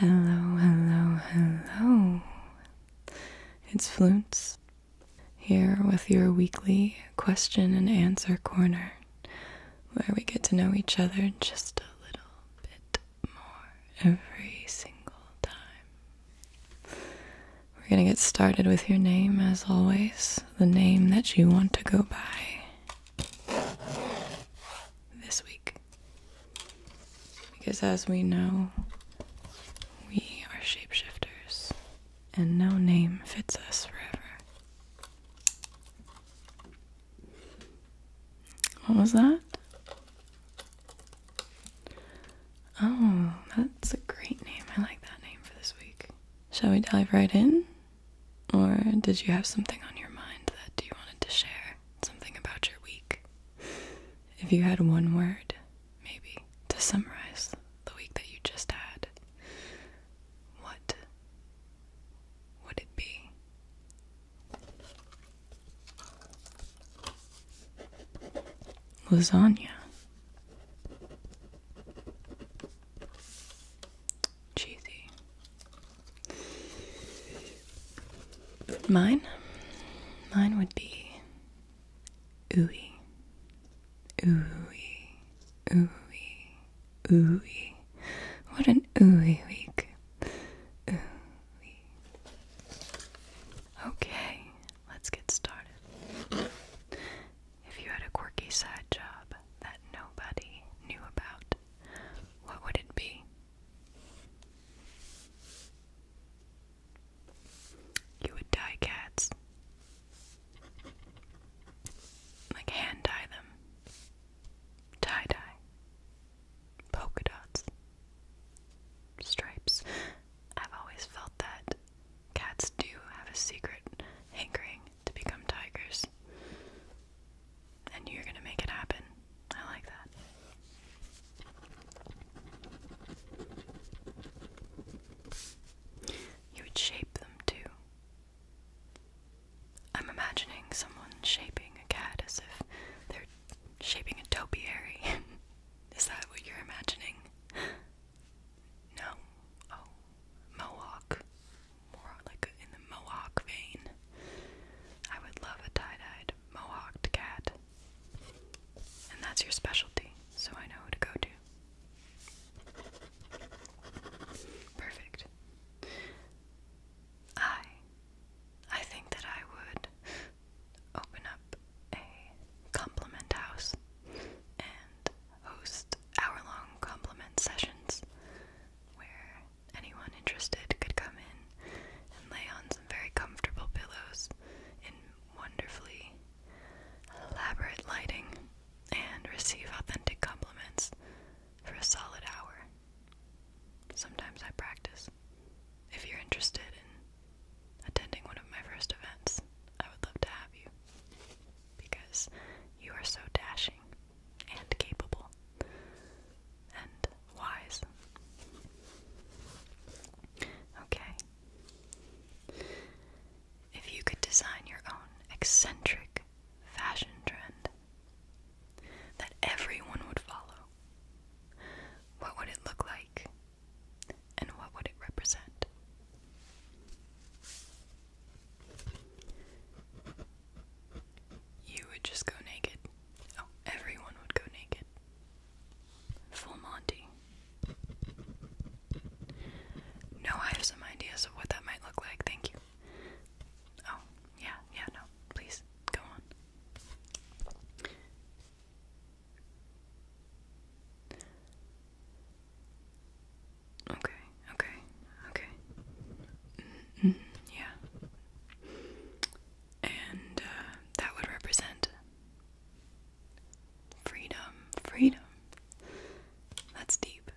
Hello, hello, hello. It's Flutes here with your weekly question and answer corner, where we get to know each other just a little bit more every single time. We're going to get started with your name, as always, the name that you want to go by this week. Because as we know, we are shapeshifters, and no name fits us forever. What was that? Oh, that's a great name. I like that name for this week. Shall we dive right in? Or did you have something on your mind that you wanted to share? Something about your week? If you had one word, maybe, to summarize the week that you just had, what would it be? Lasagna. Cheesy. Mine would be ooey. Ooey. Ooey. Ooey. What an ooey week. Ooey. Okay, let's get started. If you had a quirky side job that nobody knew about, what would it be? You would dye cats. Like hand dye them. Tie-dye. Polka dots. Stripes. I've always felt that cats do have a secret hankering to become tigers. And you're gonna make it happen. I like that. You would shape them too. I'm imagining someone shaping a cat as if they're shaping a topiary. Is that what you're imagining? No. Oh, mohawk. More like in the mohawk vein. I would love a tie-dyed mohawked cat. And that's your specialty, so I know who to go to. Perfect. I think that I would open up a compliment house and host hour-long compliment sessions where anyone interested could come in and lay on some very comfortable pillows in wonderfully elaborate lighting and receive authentic compliments for a solid hour. Sometimes I practice. If you're interested in attending one of my first events, I would love to have you, because you are so dashing and capable and wise. Okay. If you could design your own eccentric fashion trend that everyone would follow, what would it look like, and what would it represent? You would just go naked. Oh, everyone would go naked. Full Monty. No, I have some ideas of what that might look like, thank you. Oh, yeah, no, please, go on. Okay. Yeah. And that would represent freedom. That's deep.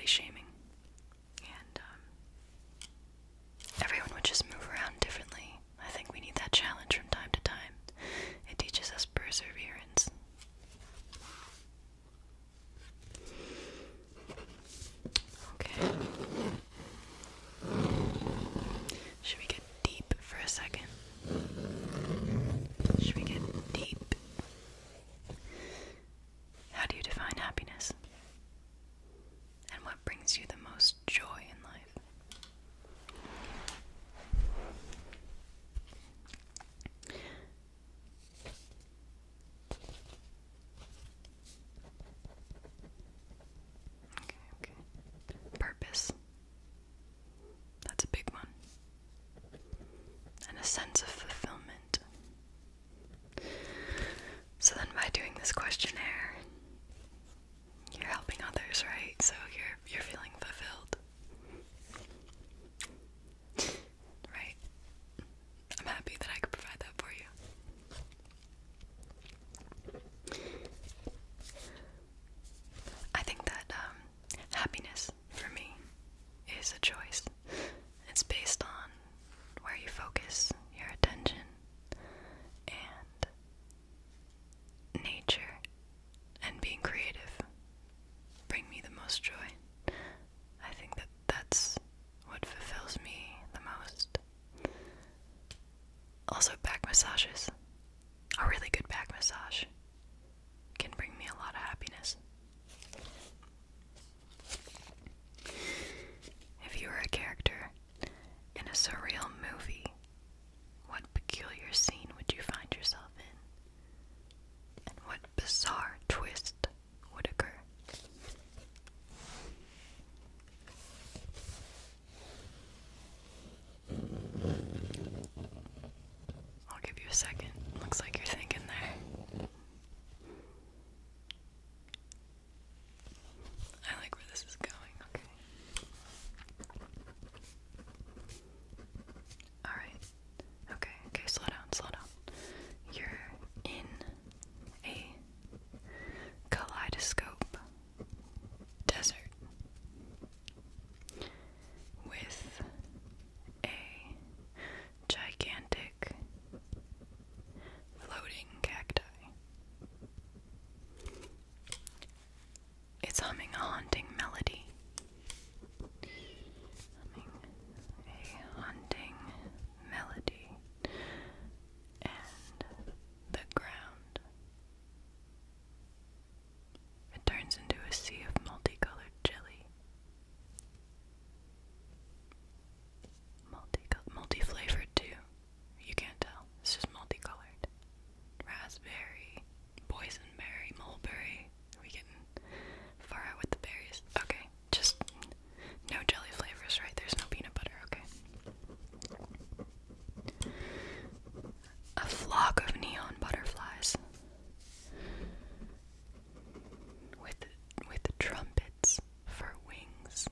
body shaming. And everyone would just move around differently. I think we need that challenge from time to time. It teaches us perseverance. Okay. Should we get deep for a second? Should we get deep? How do you define happiness? And what brings you the most joy in life? Okay. Purpose. That's a big one. And a sense of fulfillment. So then by doing this questionnaire, you're helping others, right? So you're feeling fulfilled. Right? I'm happy that I could provide that for you. I think that happiness, for me, is a choice. It's based on where you focus your attention, and nature and being creative bring me the most joy. I think that that's what fulfills me the most. Also, back massages. A really good back massage can bring me a lot of happiness. If you were a character in a surreal movie, what peculiar scene would you find yourself in? And what bizarre twist would occur? I'll give you a second. Looks like you're thinking there. I like where this is going. Okay. Alright. Okay, slow down. You're in a kaleidoscope desert with a gigantic floating cacti. It's humming a haunting melody. And the ground, it turns into a sea of multicolored jelly. Multi-flavored too. You can't tell. It's just multicolored. Raspberry, boysenberry, mulberry. Are we getting far out with the berries? Okay, just no jelly flavors, right? There's no peanut butter, okay? A flock of neon butterflies with trumpets for wings.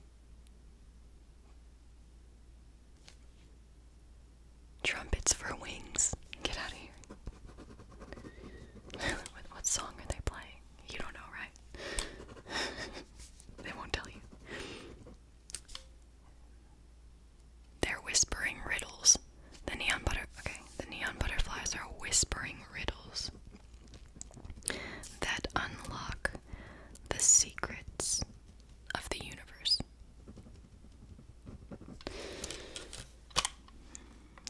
Trumpets for wings. Get out of here. What song are they playing? You don't know, right? They won't tell you. They're whispering riddles. The neon butterflies are whispering riddles that unlock the secrets of the universe.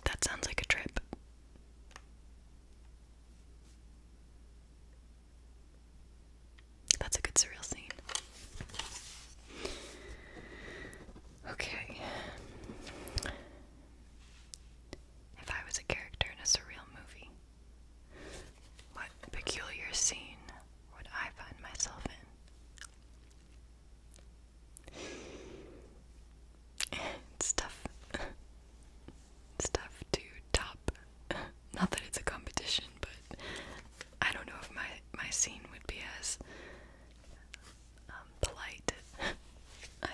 That sounds like a trip. That's a good surreal scene. Okay. If I was a character in a surreal movie, what peculiar scene would I find myself in? It's tough. It's tough to top. Not that it's a competition, but I don't know if my scene would be as polite. I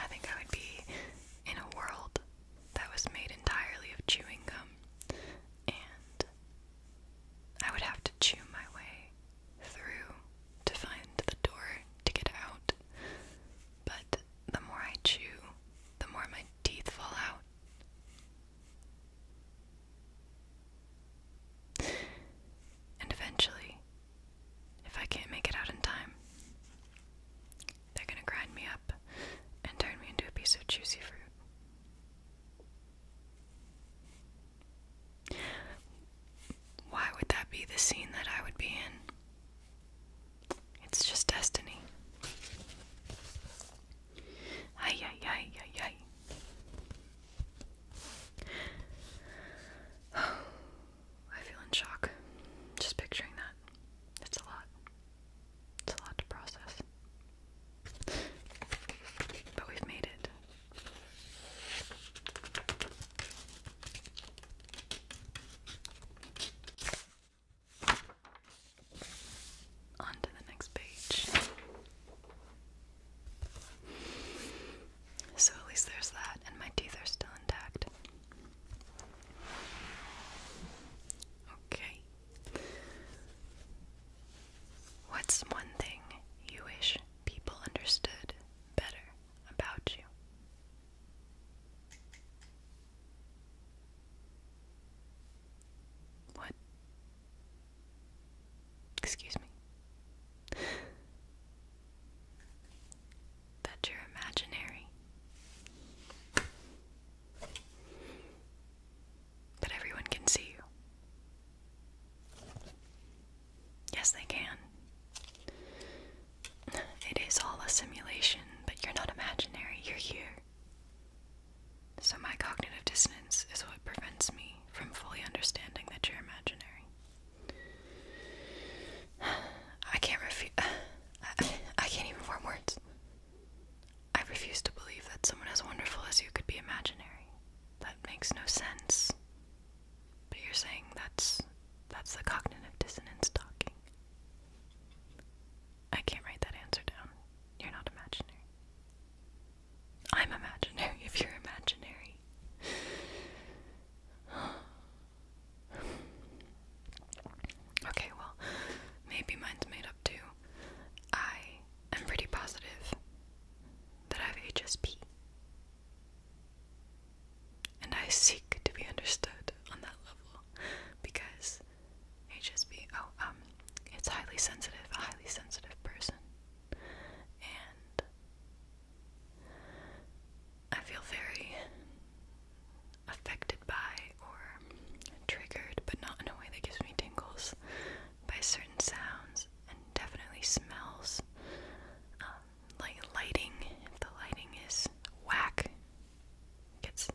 think I would be in a world that was made entirely of chewing gum, and I would have to chew my way through you're saying that's the cognitive dissonance talking. I can't write that answer down. You're not imaginary. I'm imaginary if you're imaginary. Okay, well, maybe mine's made up too. I am pretty positive that I have HSP. And I seek to be understood on that level because HSP, it's highly sensitive, a highly sensitive person. And I feel very affected by or triggered, but not in a way that gives me tingles, by certain sounds and definitely smells. Like lighting, if the lighting is whack, gets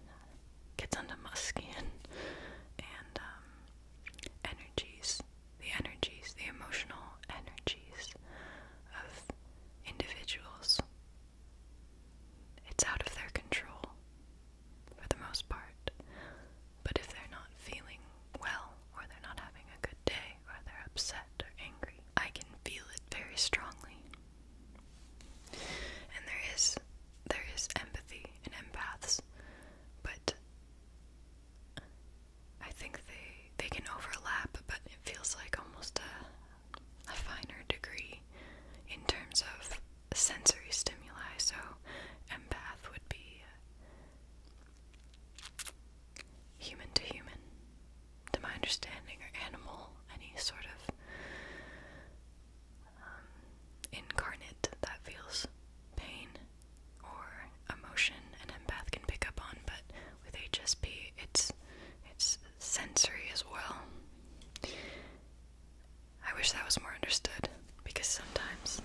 under my skin. And energies, the emotional energies of individuals, it's out of their control for the most part. But if they're not feeling well, or they're not having a good day, or they're upset or angry, I can feel it very strongly. And there is empathy in empaths, but I think they can overlap, but it feels like almost a finer degree in terms of sensory stimuli. So empath would be human to human, to my understanding, or animal, any sort of incarnate that feels pain or emotion, an empath can pick up on. But with HSP, it's sensory as well. I wish that was more understood, because sometimes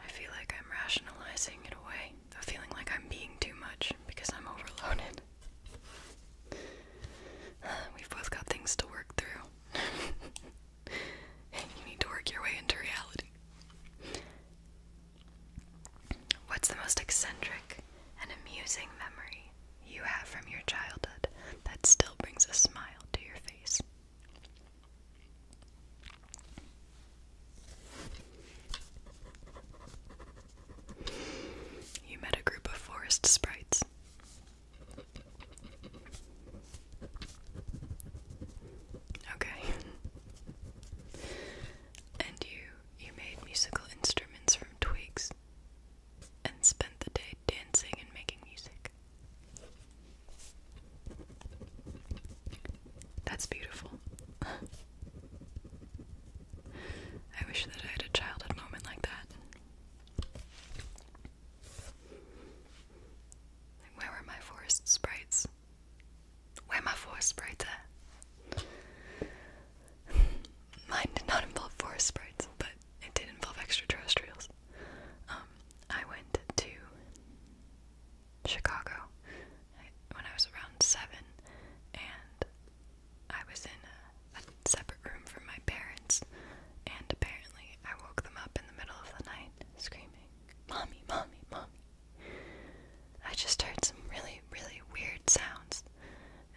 I feel like I'm rationalizing it away, feeling like I'm being too much because I'm overloaded. We've both got things to work through. You need to work your way into reality. What's the most eccentric and amusing memory you have from your childhood that still brings a smile to your face? You met a group of forest sprites. Okay. And you made musical instruments from twigs and spent the day dancing and making music. That's beautiful. I wish that I had a childhood moment like that. Where were my forest sprites? Where my forest sprites at? Mine did not involve forest sprites, but it did involve extraterrestrials. I went to Chicago when I was around 7, and I was in a separate room from my parents, and apparently I woke them up in the middle of the night screaming, "Mommy, mommy, mommy." I just heard some really, really weird sounds,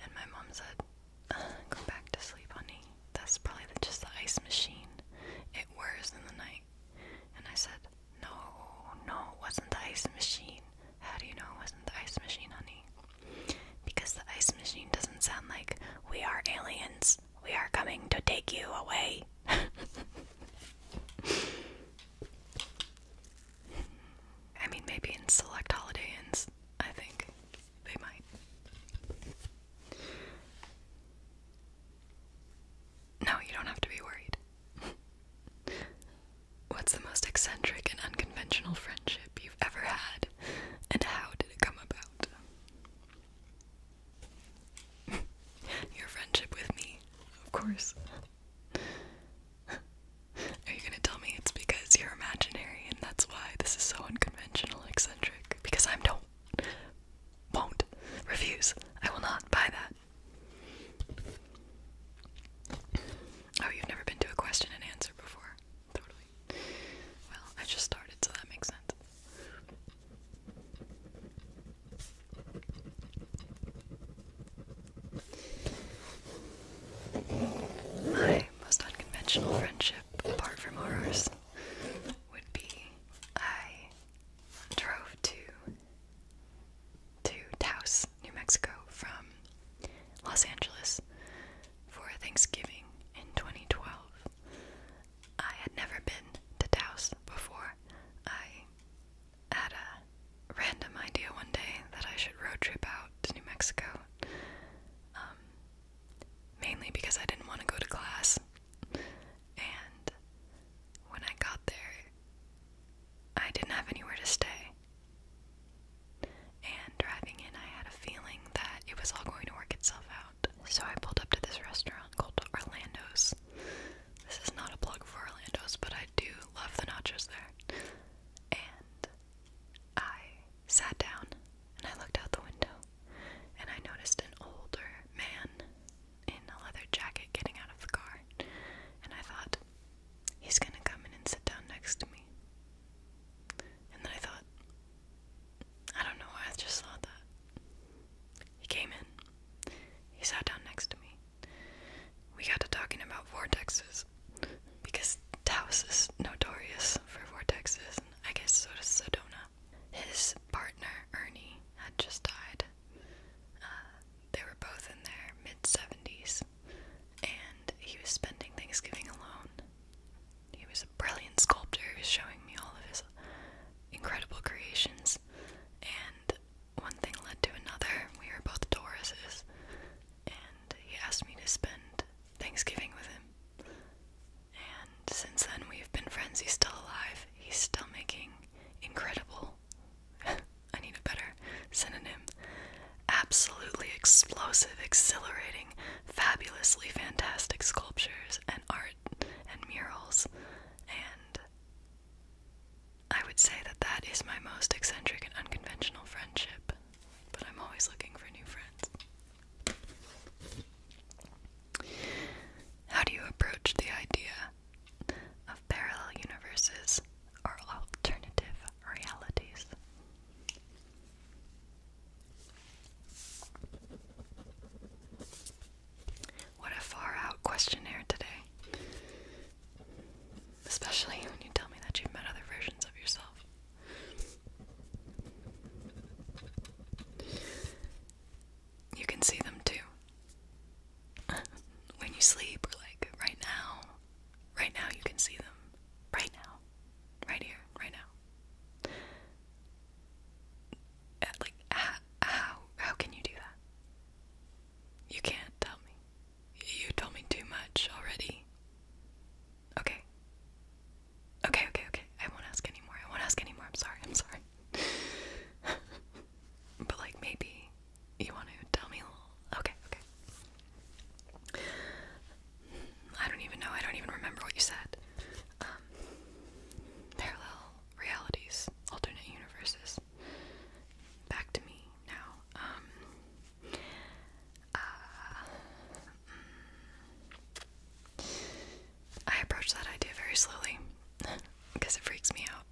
and my mom said, "Go back to sleep, honey. That's probably just the ice machine. It whirs in the night." And I said, no, it wasn't the ice machine. How do you know it wasn't the ice machine, honey? Because the ice machine doesn't sound like, "We are aliens. We are coming to take you away." I mean, maybe in select Holiday Inns, I think they might. No, you don't have to be worried. What's the most eccentric and unconventional friendship you've ever had, and how did it come about? Your friendship with me, of course. Are you gonna tell me it's because you're imaginary and that's why this is so unconventional and eccentric? Because won't, refuse. I will not buy that. Oh, you've never been to a question and answer before? Totally. Well, I just started, so that makes sense. unconventional friendship apart from ours would be I drove to Taos, New Mexico from Los Angeles for Thanksgiving in 2012. I had never been to Taos before. I had a random idea one day that I should road trip out to New Mexico, mainly because I didn't want to go to class. And when I got there, I didn't have anywhere to stay. And driving in, I had a feeling that it was all going to work itself out. So I pulled up to this restaurant called Orlando's. This is not a plug for Orlando's, but I do love the nachos there. And I sat down and I looked out the window and I noticed an older man in a leather jacket getting out of the car. And I thought, he's gonna come in and sit down next to me. And then I thought, I don't know why I just thought that. He came in. He sat down next to me. We got to talking about vortexes, because Taos is notorious for vortexes, and I guess so does Sedona. His partner, Ernie, had just died. They were both in their mid-70s, and he was spending Thanksgiving alone. He was a brilliant sculptor. He was showing me all of his incredible creations, and one thing led to another. We were both Tauruses, and he asked me to spend Thanksgiving with him. And since then, we've been friends. He's still alive. He's still making incredible, I need a better synonym, absolutely explosive, exhilarating, fabulously fantastic sculptures and art and murals. And I would say that that is my most eccentric and unconventional friendship, but I'm always looking for new friends. How do you approach the idea of parallel universes or alternative realities? What a far-out questionnaire today. Especially when you tell me that you've met other versions of yourself. You can see them too. When you sleep, or like right now you can see them. Right now. Right here, right now. Like, how can you do that? You can't tell me. You told me too much already. Okay. Okay. I won't ask anymore. I'm sorry. But like, maybe you want to tell me a little. Okay. I don't even know. I don't even remember what you said. Parallel realities, alternate universes. Back to me now. I approach that idea very slowly because it freaks me out.